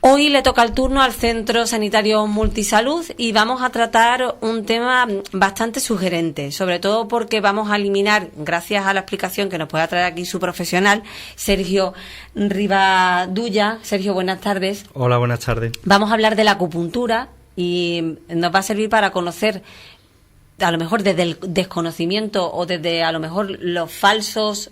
Hoy le toca el turno al Centro Sanitario Multisalud y vamos a tratar un tema bastante sugerente, sobre todo porque vamos a eliminar, gracias a la explicación que nos pueda traer aquí su profesional, Sergio Rivadulla. Sergio, buenas tardes. Hola, buenas tardes. Vamos a hablar de la acupuntura y nos va a servir para conocer, a lo mejor desde el desconocimiento o desde a lo mejor los falsos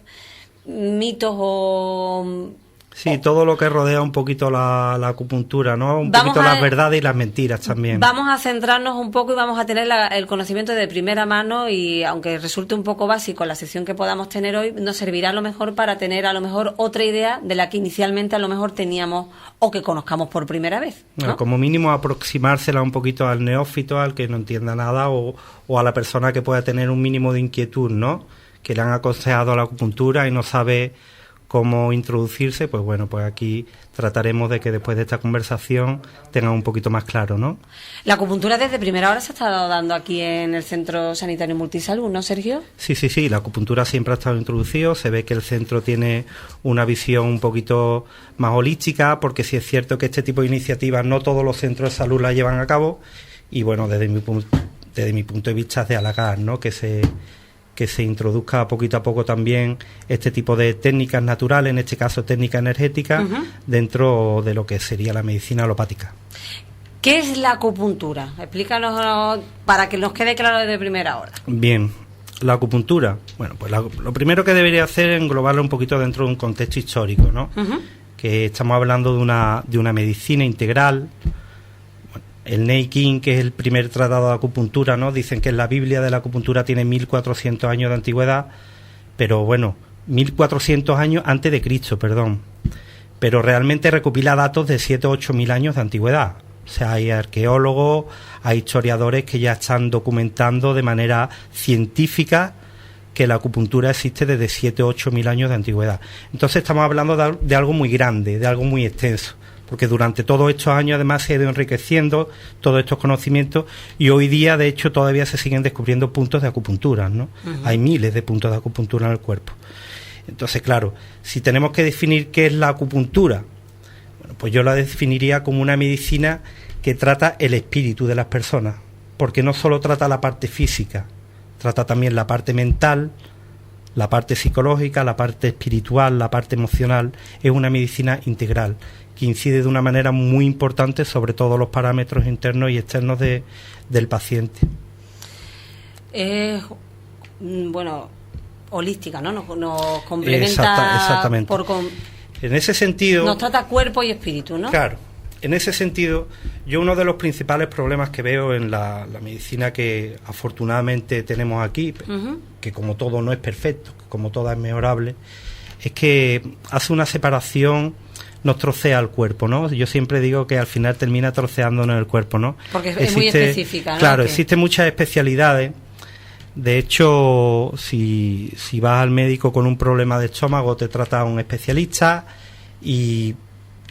mitos o... Sí, todo lo que rodea un poquito la acupuntura, ¿no? Poquito las verdades y las mentiras también. Vamos a centrarnos un poco y vamos a tener el conocimiento de primera mano y aunque resulte un poco básico la sección que podamos tener hoy, nos servirá a lo mejor para tener a lo mejor otra idea de la que inicialmente a lo mejor teníamos o que conozcamos por primera vez, ¿no? Bueno, como mínimo aproximársela un poquito al neófito, al que no entienda nada o a la persona que pueda tener un mínimo de inquietud, ¿no? Que le han aconsejado la acupuntura y no sabe cómo introducirse, pues bueno, pues aquí trataremos de que después de esta conversación tengan un poquito más claro, ¿no? La acupuntura desde primera hora se ha estado dando aquí en el Centro Sanitario Multisalud, ¿no, Sergio? Sí, la acupuntura siempre ha estado introducido, se ve que el centro tiene una visión un poquito más holística, porque sí es cierto que este tipo de iniciativas no todos los centros de salud la llevan a cabo, y bueno, desde mi punto de vista es de halagar, ¿no? Que se introduzca poquito a poco también este tipo de técnicas naturales, en este caso técnicas energéticas, dentro de lo que sería la medicina alopática. ¿Qué es la acupuntura? Explícanos para que nos quede claro desde primera hora. Bien, la acupuntura, bueno, pues lo primero que debería hacer es englobarlo un poquito dentro de un contexto histórico, ¿no? Que estamos hablando de una medicina integral. El Neijing, que es el primer tratado de acupuntura, ¿no? Dicen que la Biblia de la acupuntura tiene 1400 años de antigüedad, pero bueno, 1400 años antes de Cristo, perdón. Pero realmente recopila datos de 7 o 8000 años de antigüedad. O sea, hay arqueólogos, hay historiadores que ya están documentando de manera científica que la acupuntura existe desde 7 o 8000 años de antigüedad. Entonces estamos hablando de algo muy grande, de algo muy extenso, porque durante todos estos años además se ha ido enriqueciendo todos estos conocimientos y hoy día de hecho todavía se siguen descubriendo puntos de acupuntura, ¿no? Hay miles de puntos de acupuntura en el cuerpo. Entonces, claro, si tenemos que definir qué es la acupuntura, bueno, pues yo la definiría como una medicina que trata el espíritu de las personas, porque no solo trata la parte física, trata también la parte mental, la parte psicológica, la parte espiritual, la parte emocional. Es una medicina integral que incide de una manera muy importante sobre todos los parámetros internos y externos del paciente. Bueno, holística, ¿no? Nos complementa. Exactamente. En ese sentido... Nos trata cuerpo y espíritu, ¿no? Claro. En ese sentido, yo uno de los principales problemas que veo en la medicina que afortunadamente tenemos aquí, que como todo no es perfecto, como todo es mejorable, es que hace una separación, nos trocea el cuerpo, ¿no? Yo siempre digo que al final termina troceándonos el cuerpo, ¿no? Porque es muy específica, ¿no? Claro, existen muchas especialidades. De hecho, si vas al médico con un problema de estómago, te trata un especialista y,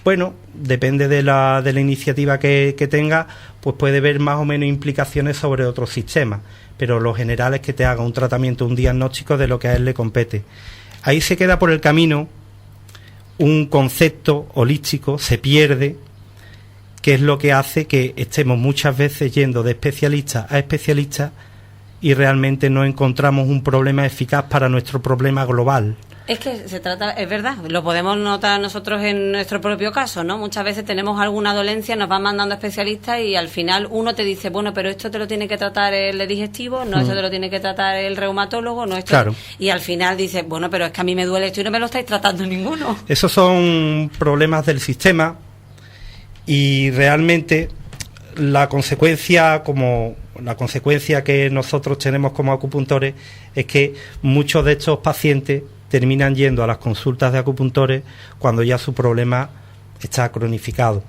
bueno, depende de la iniciativa que tenga, pues puede ver más o menos implicaciones sobre otros sistemas. Pero lo general es que te haga un tratamiento, un diagnóstico de lo que a él le compete. Ahí se queda por el camino un concepto holístico, se pierde, que es lo que hace que estemos muchas veces yendo de especialista a especialista y realmente no encontramos un problema eficaz para nuestro problema global. Es que se trata, es verdad, lo podemos notar nosotros en nuestro propio caso, ¿no? Muchas veces tenemos alguna dolencia, nos van mandando especialistas y al final uno te dice, bueno, pero esto te lo tiene que tratar el de digestivo, no, esto te lo tiene que tratar el reumatólogo, no, esto... Claro. Y al final dices, bueno, pero es que a mí me duele esto y no me lo estáis tratando ninguno. Esos son problemas del sistema y realmente la consecuencia que nosotros tenemos como acupuntores es que muchos de estos pacientes terminan yendo a las consultas de acupuntores cuando ya su problema está cronificado.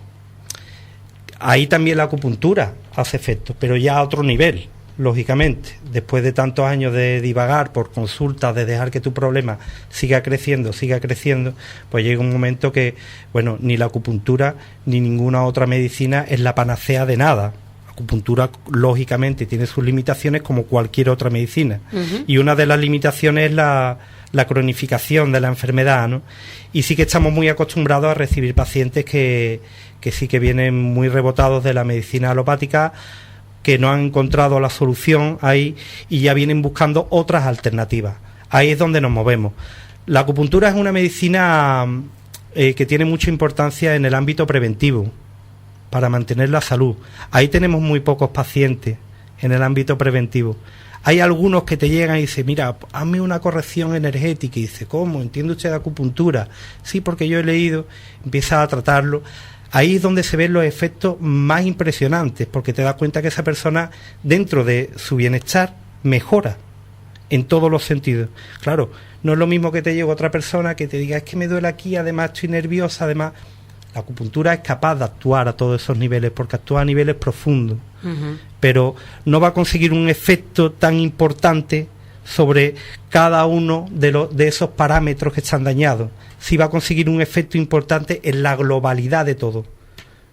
Ahí también la acupuntura hace efecto, pero ya a otro nivel, lógicamente. Después de tantos años de divagar por consultas, de dejar que tu problema siga creciendo, pues llega un momento que, bueno, ni la acupuntura ni ninguna otra medicina es la panacea de nada. La acupuntura, lógicamente, tiene sus limitaciones como cualquier otra medicina. Y una de las limitaciones es la cronificación de la enfermedad, ¿no? Y sí que estamos muy acostumbrados a recibir pacientes que que sí que vienen muy rebotados de la medicina alopática, que no han encontrado la solución ahí y ya vienen buscando otras alternativas. Ahí es donde nos movemos. La acupuntura es una medicina que tiene mucha importancia en el ámbito preventivo, para mantener la salud. Ahí tenemos muy pocos pacientes en el ámbito preventivo. Hay algunos que te llegan y dicen, mira, hazme una corrección energética. Y dice, ¿cómo? ¿Entiende usted de acupuntura? Sí, porque yo he leído. Empieza a tratarlo. Ahí es donde se ven los efectos más impresionantes, porque te das cuenta que esa persona, dentro de su bienestar, mejora en todos los sentidos. Claro, no es lo mismo que te llegue otra persona que te diga, es que me duele aquí, además estoy nerviosa, además... La acupuntura es capaz de actuar a todos esos niveles, porque actúa a niveles profundos, pero no va a conseguir un efecto tan importante sobre cada uno de esos parámetros que están dañados. Sí va a conseguir un efecto importante en la globalidad de todo.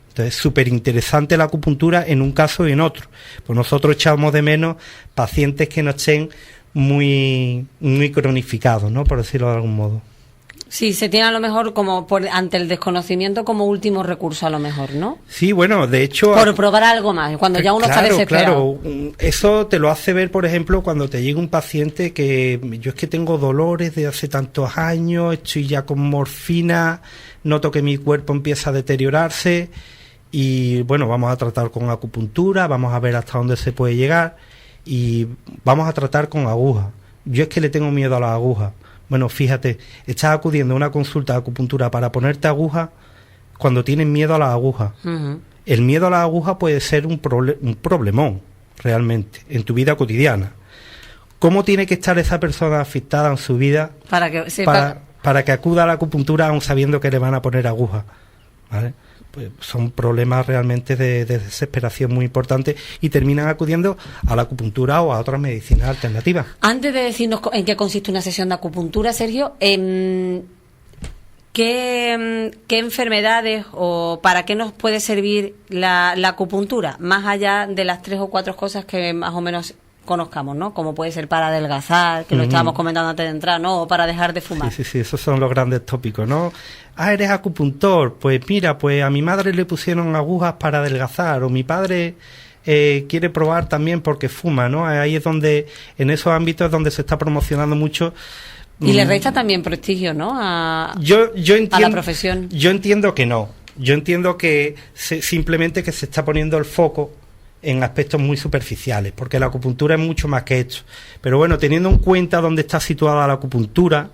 Entonces, súper interesante la acupuntura en un caso y en otro. Pues nosotros echamos de menos pacientes que no estén muy cronificados, ¿no? Por decirlo de algún modo. Sí, se tiene a lo mejor como ante el desconocimiento como último recurso a lo mejor, ¿no? Sí, bueno, de hecho... Por probar algo más, cuando ya uno está desesperado. Claro, eso te lo hace ver, por ejemplo, cuando te llega un paciente que yo es que tengo dolores de hace tantos años, estoy ya con morfina, noto que mi cuerpo empieza a deteriorarse y, bueno, vamos a tratar con acupuntura, vamos a ver hasta dónde se puede llegar y vamos a tratar con agujas. Yo es que le tengo miedo a las agujas. Bueno, fíjate, estás acudiendo a una consulta de acupuntura para ponerte aguja cuando tienes miedo a las agujas. El miedo a las agujas puede ser un problemón, realmente, en tu vida cotidiana. ¿Cómo tiene que estar esa persona afectada en su vida para que acuda a la acupuntura aun sabiendo que le van a poner agujas? ¿Vale? Pues son problemas realmente de desesperación muy importantes y terminan acudiendo a la acupuntura o a otras medicinas alternativas. Antes de decirnos en qué consiste una sesión de acupuntura, Sergio, ¿qué enfermedades o para qué nos puede servir la acupuntura? Más allá de las 3 o 4 cosas que más o menos conozcamos, ¿no? Como puede ser para adelgazar, que lo estábamos comentando antes de entrar, ¿no? O para dejar de fumar. Sí, esos son los grandes tópicos, ¿no? Ah, eres acupuntor, pues mira, pues a mi madre le pusieron agujas para adelgazar, o mi padre quiere probar también porque fuma, ¿no? Ahí es donde, en esos ámbitos es donde se está promocionando mucho. Y le resta también prestigio, ¿no? Yo entiendo, a la profesión. Yo entiendo que no. Yo entiendo que simplemente que se está poniendo el foco en aspectos muy superficiales, porque la acupuntura es mucho más que esto. Pero bueno, teniendo en cuenta dónde está situada la acupuntura,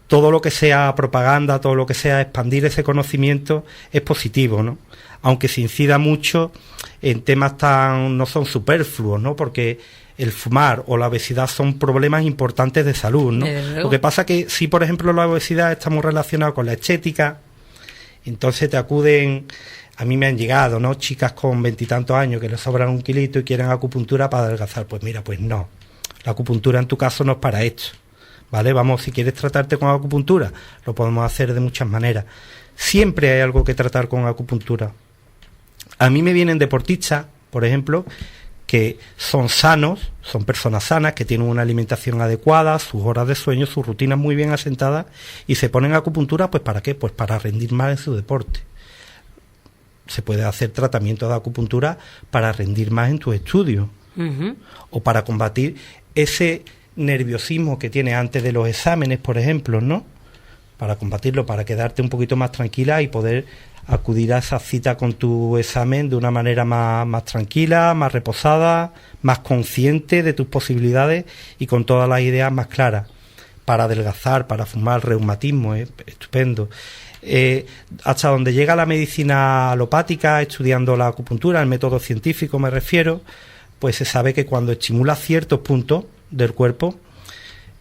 todo lo que sea propaganda, todo lo que sea expandir ese conocimiento es positivo, ¿no? Aunque se incida mucho en temas no son superfluos, ¿no? Porque el fumar o la obesidad son problemas importantes de salud, ¿no? Lo que pasa que si, por ejemplo, la obesidad está muy relacionada con la estética, entonces te acuden... A mí me han llegado, ¿no? Chicas con 20 y tantos años que les sobran 1 kilito y quieren acupuntura para adelgazar. Pues mira, pues no. La acupuntura en tu caso no es para esto, ¿vale? Vamos, si quieres tratarte con acupuntura, lo podemos hacer de muchas maneras. Siempre hay algo que tratar con acupuntura. A mí me vienen deportistas, por ejemplo, que son sanos, son personas sanas, que tienen una alimentación adecuada, sus horas de sueño, sus rutinas muy bien asentadas, y se ponen acupuntura, pues ¿para qué? Pues para rendir más en su deporte. Se puede hacer tratamiento de acupuntura para rendir más en tus estudios o para combatir ese nerviosismo que tienes antes de los exámenes, por ejemplo, ¿no? Para combatirlo, para quedarte un poquito más tranquila y poder acudir a esa cita con tu examen de una manera más tranquila, más reposada, más consciente de tus posibilidades y con todas las ideas más claras. Para adelgazar, para fumar, reumatismo, estupendo. Hasta donde llega la medicina alopática, estudiando la acupuntura, el método científico me refiero, pues se sabe que cuando estimula ciertos puntos del cuerpo,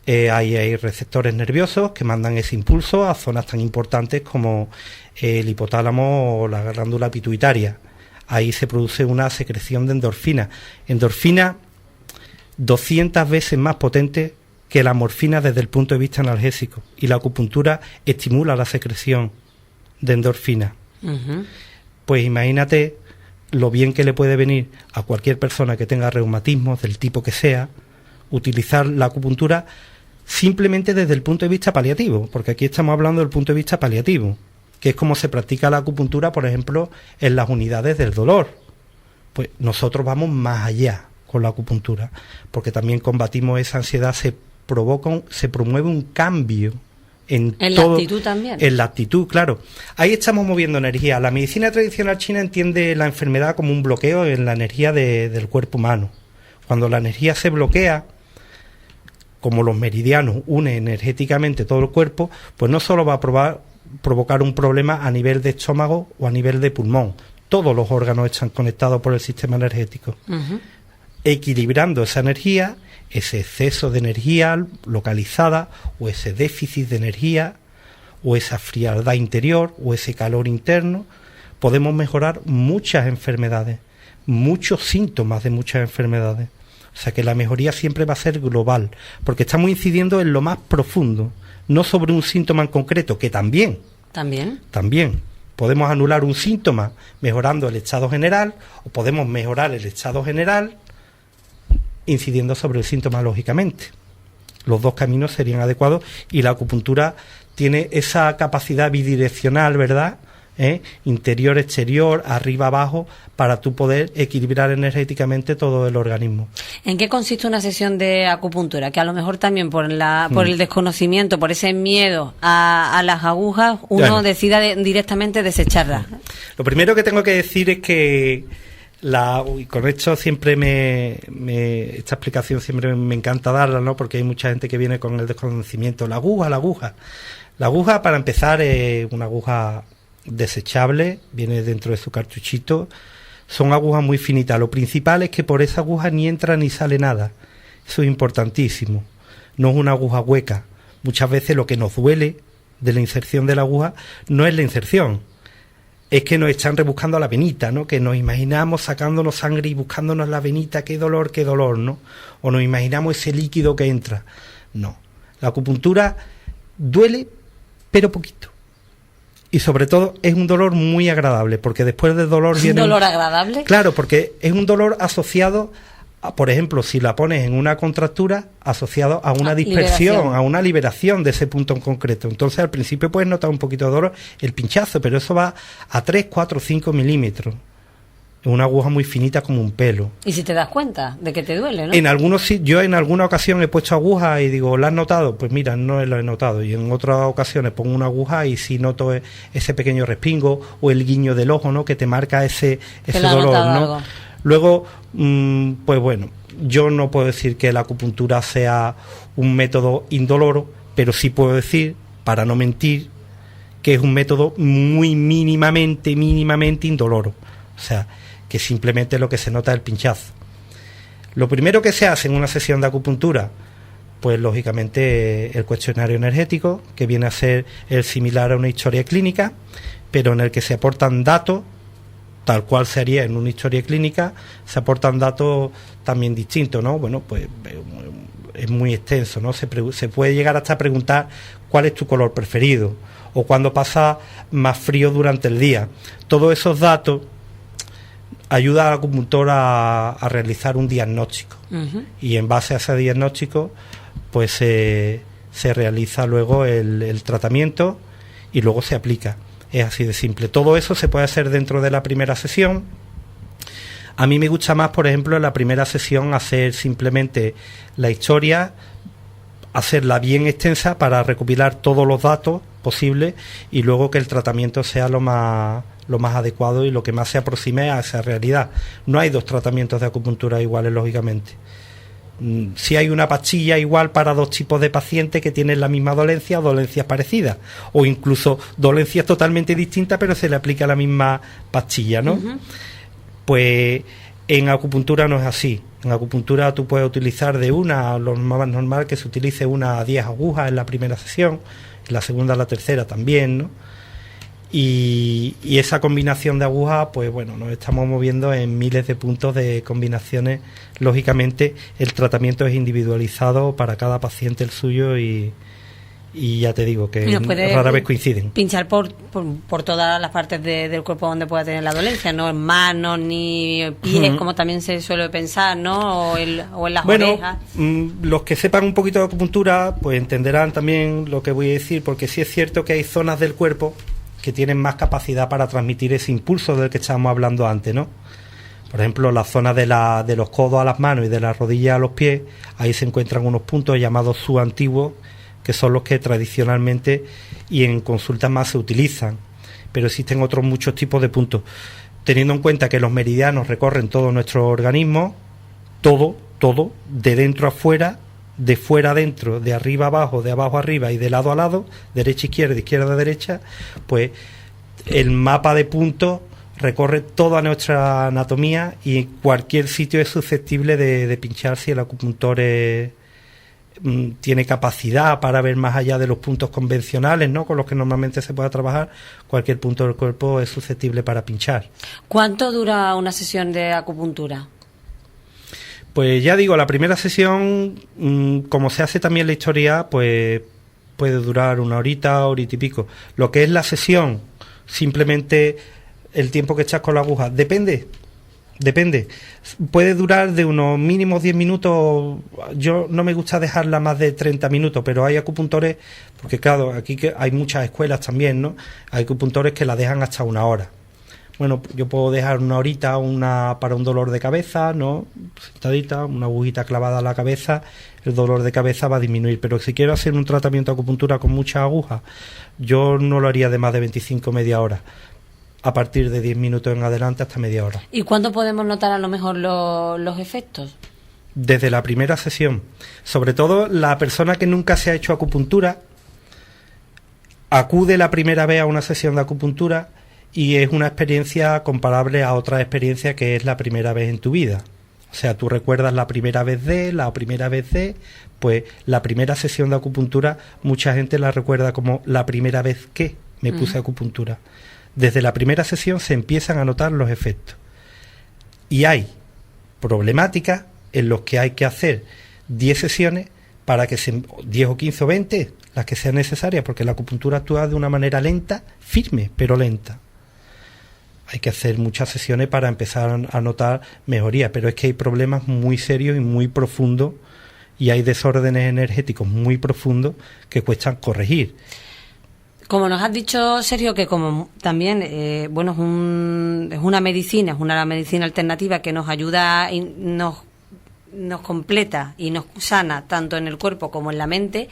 hay receptores nerviosos que mandan ese impulso a zonas tan importantes como el hipotálamo o la glándula pituitaria. Ahí se produce una secreción de endorfina. Endorfina 200 veces más potente que la morfina desde el punto de vista analgésico, y la acupuntura estimula la secreción de endorfina. Pues imagínate lo bien que le puede venir a cualquier persona que tenga reumatismos del tipo que sea, utilizar la acupuntura simplemente desde el punto de vista paliativo, porque aquí estamos hablando del punto de vista paliativo. que es como se practica la acupuntura, por ejemplo, en las unidades del dolor. Pues nosotros vamos más allá con la acupuntura, porque también combatimos esa ansiedad, se promueve un cambio en todo, la actitud también. En la actitud, claro. Ahí estamos moviendo energía. La medicina tradicional china entiende la enfermedad como un bloqueo en la energía del cuerpo humano. Cuando la energía se bloquea, como los meridianos unen energéticamente todo el cuerpo, pues no solo va a provocar un problema a nivel de estómago o a nivel de pulmón. Todos los órganos están conectados por el sistema energético. Equilibrando esa energía, ese exceso de energía localizada, o ese déficit de energía, o esa frialdad interior, o ese calor interno, podemos mejorar muchas enfermedades, muchos síntomas de muchas enfermedades. O sea que la mejoría siempre va a ser global, porque estamos incidiendo en lo más profundo, no sobre un síntoma en concreto, que también. Podemos anular un síntoma mejorando el estado general, o podemos mejorar el estado general incidiendo sobre el síntoma, lógicamente. Los dos caminos serían adecuados, y la acupuntura tiene esa capacidad bidireccional, ¿verdad? Interior, exterior, arriba, abajo, para tú poder equilibrar energéticamente todo el organismo. ¿En qué consiste una sesión de acupuntura? Que a lo mejor también por el desconocimiento, por ese miedo a las agujas, uno decida directamente desecharlas. Lo primero que tengo que decir es que y con esto siempre esta explicación siempre me encanta darla, ¿no? Porque hay mucha gente que viene con el desconocimiento. La aguja, para empezar, es una aguja desechable, viene dentro de su cartuchito, son agujas muy finitas. Lo principal es que por esa aguja ni entra ni sale nada, eso es importantísimo, no es una aguja hueca. Muchas veces lo que nos duele de la inserción de la aguja no es la inserción, es que nos están rebuscando la venita, ¿no? Que nos imaginamos sacándonos sangre y buscándonos la venita, qué dolor, ¿no? O nos imaginamos ese líquido que entra. No, la acupuntura duele, pero poquito. Y sobre todo es un dolor muy agradable, porque después del dolor viene... ¿Un dolor agradable? Claro, porque es un dolor asociado, por ejemplo, si la pones en una contractura, asociado a una dispersión, a una liberación de ese punto en concreto. Entonces al principio puedes notar un poquito de dolor, el pinchazo, pero eso va a 3, 4, 5 milímetros. Es una aguja muy finita como un pelo. Y si te das cuenta de que te duele, ¿no? Yo en alguna ocasión he puesto agujas y digo, ¿la has notado? Pues mira, no lo he notado. Y en otras ocasiones pongo una aguja y sí noto ese pequeño respingo o el guiño del ojo, ¿no? Que te marca ese dolor, ¿no? Algo. Luego, pues bueno, yo no puedo decir que la acupuntura sea un método indoloro, pero sí puedo decir, para no mentir, que es un método muy mínimamente indoloro. O sea, que simplemente lo que se nota es el pinchazo. Lo primero que se hace en una sesión de acupuntura, pues lógicamente el cuestionario energético, que viene a ser el similar a una historia clínica, pero en el que se aportan datos, tal cual se haría en una historia clínica, se aportan datos también distintos, ¿no? Bueno, pues es muy extenso, ¿no? Se puede llegar hasta preguntar cuál es tu color preferido, o cuándo pasa más frío durante el día. Todos esos datos ayuda al acupuntor a realizar un diagnóstico, y en base a ese diagnóstico pues se realiza luego el tratamiento y luego se aplica. Es así de simple. Todo eso se puede hacer dentro de la primera sesión. A mí me gusta más, por ejemplo, en la primera sesión hacer simplemente la historia, hacerla bien extensa para recopilar todos los datos posibles, y luego que el tratamiento sea lo más adecuado y lo que más se aproxime a esa realidad. No hay dos tratamientos de acupuntura iguales, lógicamente. Si hay una pastilla igual para dos tipos de pacientes que tienen la misma dolencia o dolencias parecidas, o incluso dolencias totalmente distintas, pero se le aplica la misma pastilla, ¿no? Pues en acupuntura no es así. En acupuntura tú puedes utilizar lo más normal que se utilice 1 a 10 agujas en la primera sesión, en la segunda, la tercera también, ¿no? Y esa combinación de agujas, pues bueno, nos estamos moviendo en miles de puntos de combinaciones. Lógicamente el tratamiento es individualizado para cada paciente, el suyo, y ya te digo que rara vez coinciden. Pinchar por todas las partes del cuerpo donde pueda tener la dolencia, no en manos ni pies, como también se suele pensar, ¿no? O en las orejas. Los que sepan un poquito de acupuntura pues entenderán también lo que voy a decir, porque sí es cierto que hay zonas del cuerpo, que tienen más capacidad para transmitir ese impulso del que estábamos hablando antes, ¿no? Por ejemplo, la zona de los codos a las manos y de las rodillas a los pies, ahí se encuentran unos puntos llamados subantiguos, que son los que tradicionalmente y en consultas más se utilizan. Pero existen otros muchos tipos de puntos. Teniendo en cuenta que los meridianos recorren todo nuestro organismo, todo, de dentro a fuera, de fuera a dentro, de arriba a abajo, de abajo a arriba y de lado a lado, derecha a izquierda, izquierda a derecha, pues el mapa de puntos recorre toda nuestra anatomía y cualquier sitio es susceptible de pinchar si el acupuntor tiene capacidad para ver más allá de los puntos convencionales, ¿no?, con los que normalmente se pueda trabajar. Cualquier punto del cuerpo es susceptible para pinchar. ¿Cuánto dura una sesión de acupuntura? Pues ya digo, la primera sesión, como se hace también la historia, pues puede durar una horita y pico. Lo que es la sesión, simplemente el tiempo que echas con la aguja, depende. Puede durar de unos mínimos 10 minutos. Yo no me gusta dejarla más de 30 minutos, pero hay acupuntores, porque claro, aquí que hay muchas escuelas también, ¿no? Hay acupuntores que la dejan hasta una hora. Bueno, yo puedo dejar una horita para un dolor de cabeza, ¿no? Sentadita, una agujita clavada a la cabeza, el dolor de cabeza va a disminuir. Pero si quiero hacer un tratamiento de acupuntura con muchas agujas, yo no lo haría de más de 25, media hora. A partir de 10 minutos en adelante hasta media hora. ¿Y cuándo podemos notar a lo mejor los efectos? Desde la primera sesión. Sobre todo la persona que nunca se ha hecho acupuntura acude la primera vez a una sesión de acupuntura y es una experiencia comparable a otra experiencia que es la primera vez en tu vida. O sea, tú recuerdas la primera vez pues la primera sesión de acupuntura mucha gente la recuerda como la primera vez que me puse acupuntura. Desde la primera sesión se empiezan a notar los efectos. Y hay problemáticas en los que hay que hacer 10 sesiones para que 10 o 15 o 20, las que sean necesarias, porque la acupuntura actúa de una manera lenta, firme, pero lenta. Hay que hacer muchas sesiones para empezar a notar mejoría, pero es que hay problemas muy serios y muy profundos y hay desórdenes energéticos muy profundos que cuestan corregir. Como nos has dicho, Sergio, que como también es una medicina alternativa que nos ayuda y nos completa y nos sana tanto en el cuerpo como en la mente,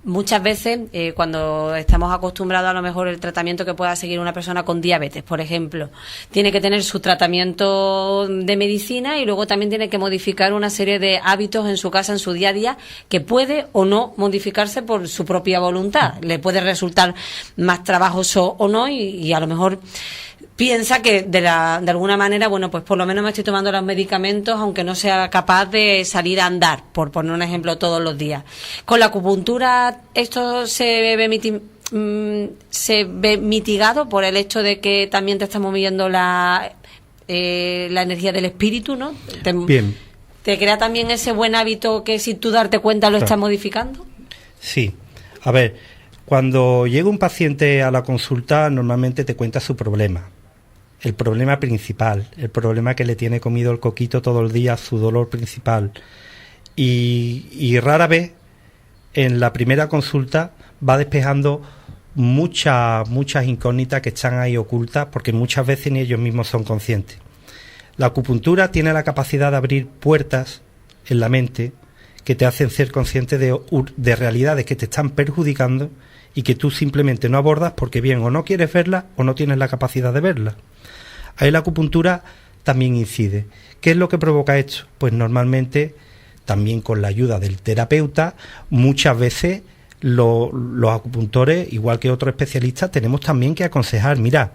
muchas veces cuando estamos acostumbrados a lo mejor el tratamiento que pueda seguir una persona con diabetes, por ejemplo, tiene que tener su tratamiento de medicina y luego también tiene que modificar una serie de hábitos en su casa, en su día a día, que puede o no modificarse por su propia voluntad. Le puede resultar más trabajoso o no y a lo mejor piensa que de alguna manera, bueno, pues por lo menos me estoy tomando los medicamentos aunque no sea capaz de salir a andar, por poner un ejemplo, todos los días. Con la acupuntura esto se ve mitigado por el hecho de que también te está moviendo la energía del espíritu, ¿no? Bien. ¿Te crea también ese buen hábito que sin tú darte cuenta lo estás modificando? Sí. A ver, cuando llega un paciente a la consulta normalmente te cuenta su problema. El problema principal, el problema que le tiene comido el coquito todo el día, su dolor principal. Y rara vez en la primera consulta va despejando muchas incógnitas que están ahí ocultas porque muchas veces ni ellos mismos son conscientes. La acupuntura tiene la capacidad de abrir puertas en la mente que te hacen ser consciente de realidades que te están perjudicando y que tú simplemente no abordas porque bien o no quieres verlas o no tienes la capacidad de verlas. Ahí la acupuntura también incide. ¿Qué es lo que provoca esto? Pues normalmente, también con la ayuda del terapeuta, muchas veces los acupuntores, igual que otros especialistas, tenemos también que aconsejar, mira,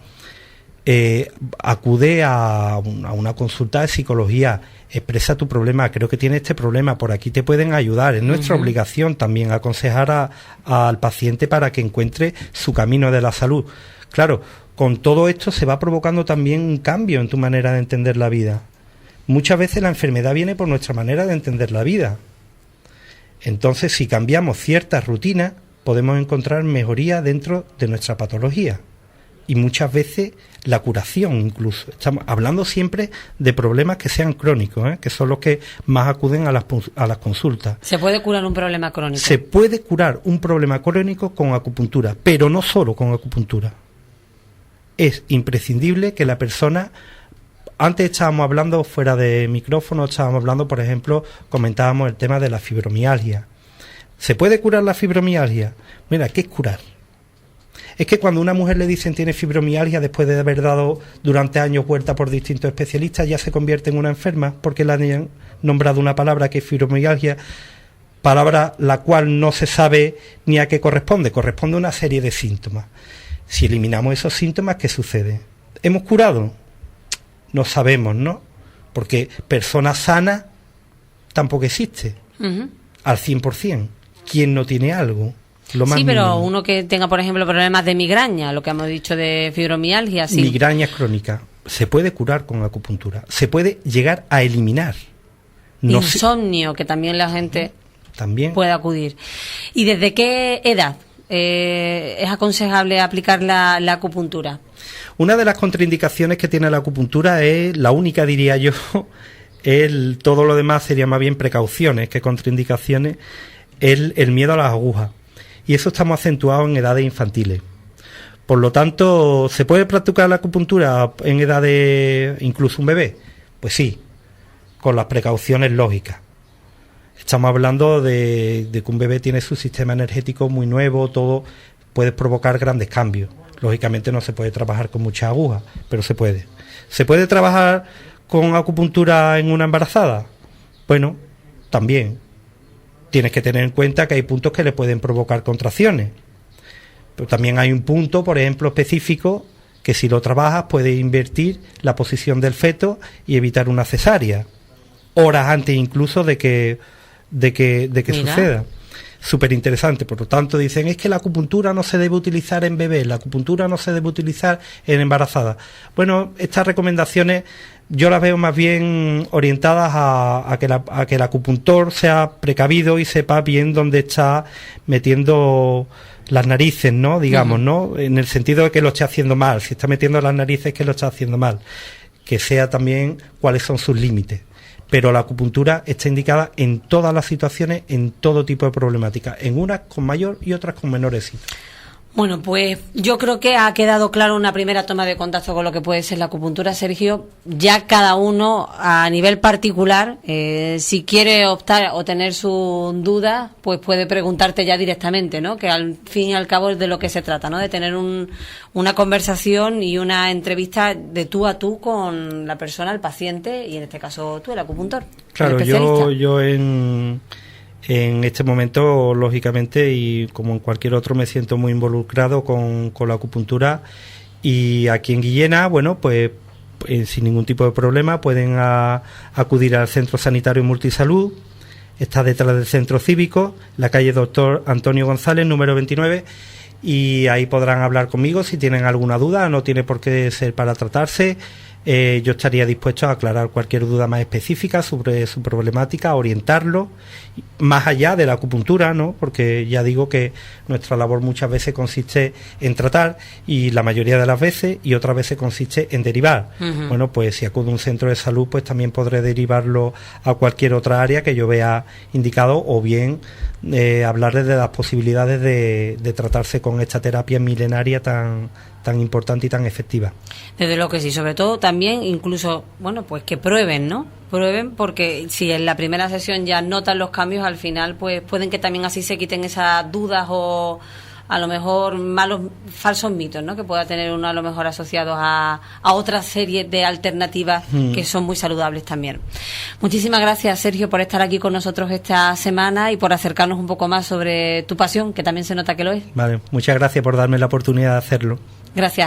acude a una consulta de psicología, expresa tu problema, creo que tiene este problema, por aquí te pueden ayudar. Es nuestra obligación también aconsejar al paciente para que encuentre su camino de la salud. Claro, con todo esto se va provocando también un cambio en tu manera de entender la vida. Muchas veces la enfermedad viene por nuestra manera de entender la vida. Entonces, si cambiamos ciertas rutinas, podemos encontrar mejoría dentro de nuestra patología. Y muchas veces la curación incluso. Estamos hablando siempre de problemas que sean crónicos, que son los que más acuden a las consultas. ¿Se puede curar un problema crónico? Se puede curar un problema crónico con acupuntura, pero no solo con acupuntura. es imprescindible que la persona... Antes estábamos hablando fuera de micrófono, estábamos hablando, por ejemplo, comentábamos el tema de la fibromialgia. ¿Se puede curar la fibromialgia? Mira, ¿qué es curar? Es que cuando a una mujer le dicen tiene fibromialgia después de haber dado durante años vuelta por distintos especialistas, ya se convierte en una enferma porque le han nombrado una palabra que es fibromialgia, palabra la cual no se sabe ni a qué corresponde. Corresponde a una serie de síntomas. Si eliminamos esos síntomas, ¿qué sucede? ¿Hemos curado? No sabemos, ¿no? Porque persona sana tampoco existe al 100%. ¿Quién no tiene algo? Lo más pero mínimo. uno que tenga, por ejemplo, problemas de migraña, lo que hemos dicho de fibromialgia. Sí. Migraña crónica. Se puede curar con acupuntura. Se puede llegar a eliminar. No Insomnio, que también la gente también puede acudir. ¿Y desde qué edad es aconsejable aplicar la acupuntura? Una de las contraindicaciones que tiene la acupuntura es, la única diría yo, todo lo demás sería más bien precauciones que contraindicaciones, el miedo a las agujas. Y eso estamos acentuados en edades infantiles. Por lo tanto, ¿se puede practicar la acupuntura en edad de incluso un bebé? Pues sí, con las precauciones lógicas. Estamos hablando de que un bebé tiene su sistema energético muy nuevo, todo puede provocar grandes cambios. Lógicamente no se puede trabajar con muchas agujas, pero se puede. ¿Se puede trabajar con acupuntura en una embarazada? Bueno, también. Tienes que tener en cuenta que hay puntos que le pueden provocar contracciones. Pero también hay un punto, por ejemplo, específico, que si lo trabajas puede invertir la posición del feto y evitar una cesárea. Horas antes incluso de que suceda. Súper interesante. Por lo tanto, dicen, es que la acupuntura no se debe utilizar en bebés, la acupuntura no se debe utilizar en embarazadas. Bueno, estas recomendaciones yo las veo más bien orientadas a que el acupuntor sea precavido y sepa bien dónde está metiendo las narices, ¿no? Digamos, ¿no? En el sentido de que lo esté haciendo mal. Si está metiendo las narices, que lo está haciendo mal. Que sea también cuáles son sus límites. Pero la acupuntura está indicada en todas las situaciones, en todo tipo de problemática, en unas con mayor y otras con menor éxito. Bueno, pues yo creo que ha quedado claro una primera toma de contacto con lo que puede ser la acupuntura, Sergio. Ya cada uno a nivel particular, si quiere optar o tener sus dudas, pues puede preguntarte ya directamente, ¿no? Que al fin y al cabo es de lo que se trata, ¿no? De tener una conversación y una entrevista de tú a tú con la persona, el paciente, y en este caso tú, el acupuntor. Claro, yo en este momento, lógicamente, y como en cualquier otro, me siento muy involucrado con la acupuntura. Y aquí en Guillena, bueno, pues sin ningún tipo de problema pueden acudir al Centro Sanitario Multisalud. Está detrás del Centro Cívico, la calle Doctor Antonio González, número 29. Y ahí podrán hablar conmigo si tienen alguna duda. No tiene por qué ser para tratarse. Yo estaría dispuesto a aclarar cualquier duda más específica sobre su problemática, orientarlo, más allá de la acupuntura, ¿no? Porque ya digo que nuestra labor muchas veces consiste en tratar, y la mayoría de las veces, y otras veces consiste en derivar. Bueno, pues si acudo a un centro de salud, pues también podré derivarlo a cualquier otra área que yo vea indicado, o bien hablarles de las posibilidades de tratarse con esta terapia milenaria tan importante y tan efectiva. Desde lo que sí, sobre todo también incluso, bueno, pues que prueben, ¿no? Prueben, porque si en la primera sesión ya notan los cambios, al final pues pueden que también así se quiten esas dudas o a lo mejor falsos mitos, ¿no? Que pueda tener uno a lo mejor asociados a otra serie de alternativas que son muy saludables también. Muchísimas gracias, Sergio, por estar aquí con nosotros esta semana y por acercarnos un poco más sobre tu pasión, que también se nota que lo es. Vale, muchas gracias por darme la oportunidad de hacerlo. Gracias.